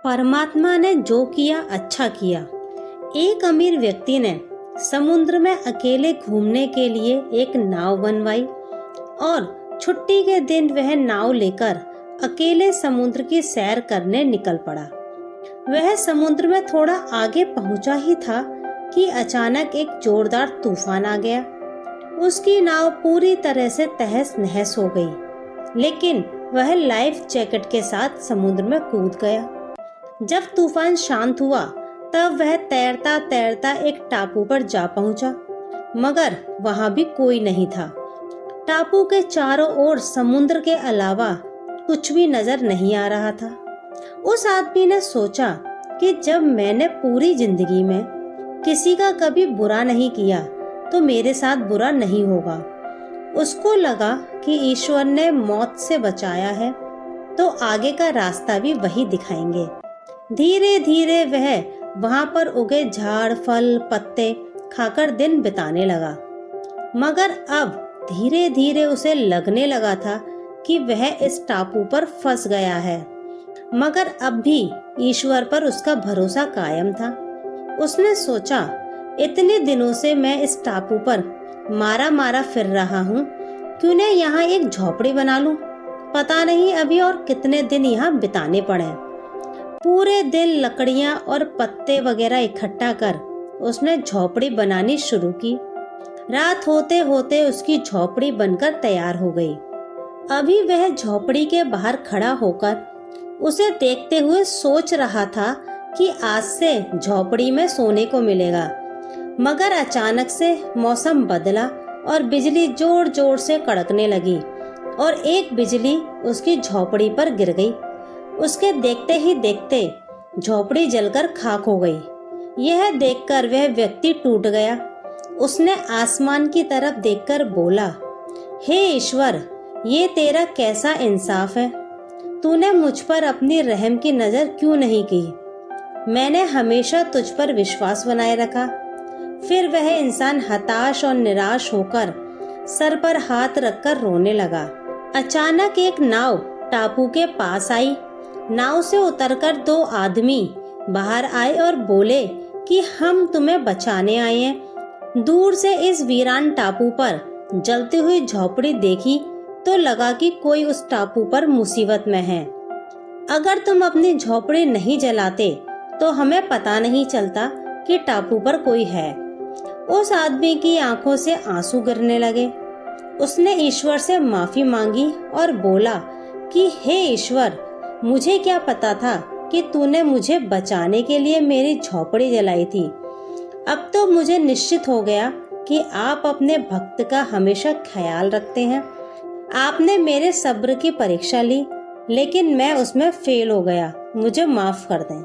परमात्मा ने जो किया अच्छा किया। एक अमीर व्यक्ति ने समुद्र में अकेले घूमने के लिए एक नाव बनवाई और छुट्टी के दिन वह नाव लेकर अकेले समुद्र की सैर करने निकल पड़ा। वह समुद्र में थोड़ा आगे पहुंचा ही था कि अचानक एक जोरदार तूफान आ गया। उसकी नाव पूरी तरह से तहस नहस हो गई, लेकिन वह लाइफ जैकेट के साथ समुद्र में कूद गया। जब तूफान शांत हुआ तब वह तैरता तैरता एक टापू पर जा पहुंचा, मगर वहां भी कोई नहीं था। टापू के चारों ओर समुद्र के अलावा कुछ भी नजर नहीं आ रहा था। उस आदमी ने सोचा कि जब मैंने पूरी जिंदगी में किसी का कभी बुरा नहीं किया तो मेरे साथ बुरा नहीं होगा। उसको लगा कि ईश्वर ने मौत से बचाया है तो आगे का रास्ता भी वही दिखाएंगे। धीरे धीरे वह वहां पर उगे झाड़ फल पत्ते खाकर दिन बिताने लगा, मगर अब धीरे धीरे उसे लगने लगा था कि वह इस टापू पर फंस गया है। मगर अब भी ईश्वर पर उसका भरोसा कायम था। उसने सोचा, इतने दिनों से मैं इस टापू पर मारा मारा फिर रहा हूँ, क्यों न यहाँ एक झोपड़ी बना लूं। पता नहीं अभी और कितने दिन यहाँ बिताने पड़े। पूरे दिन लकड़ियाँ और पत्ते वगैरह इकट्ठा कर उसने झोपड़ी बनानी शुरू की। रात होते होते उसकी झोपड़ी बनकर तैयार हो गई। अभी वह झोपड़ी के बाहर खड़ा होकर उसे देखते हुए सोच रहा था कि आज से झोपड़ी में सोने को मिलेगा, मगर अचानक से मौसम बदला और बिजली जोर जोर से कड़कने लगी और एक बिजली उसकी झोपड़ी पर गिर गई। उसके देखते ही देखते झोपड़ी जलकर खाक हो गई। यह देखकर वह व्यक्ति टूट गया। उसने आसमान की तरफ देखकर बोला, हे ईश्वर, ये तेरा कैसा इंसाफ है। तूने मुझ पर अपनी रहम की नजर क्यों नहीं की। मैंने हमेशा तुझ पर विश्वास बनाए रखा। फिर वह इंसान हताश और निराश होकर सर पर हाथ रखकर रोने लगा। अचानक एक नाव टापू के पास आई। नाव से उतरकर दो आदमी बाहर आए और बोले कि हम तुम्हें बचाने आए हैं। दूर से इस वीरान टापू पर जलती हुई झोपड़ी देखी तो लगा कि कोई उस टापू पर मुसीबत में है। अगर तुम अपनी झोपड़ी नहीं जलाते तो हमें पता नहीं चलता कि टापू पर कोई है। उस आदमी की आंखों से आंसू गिरने लगे। उसने ईश्वर से माफी मांगी और बोला कि हे ईश्वर, मुझे क्या पता था कि तूने मुझे बचाने के लिए मेरी झोपड़ी जलाई थी। अब तो मुझे निश्चित हो गया कि आप अपने भक्त का हमेशा ख्याल रखते हैं। आपने मेरे सब्र की परीक्षा ली, लेकिन मैं उसमें फेल हो गया। मुझे माफ कर दें।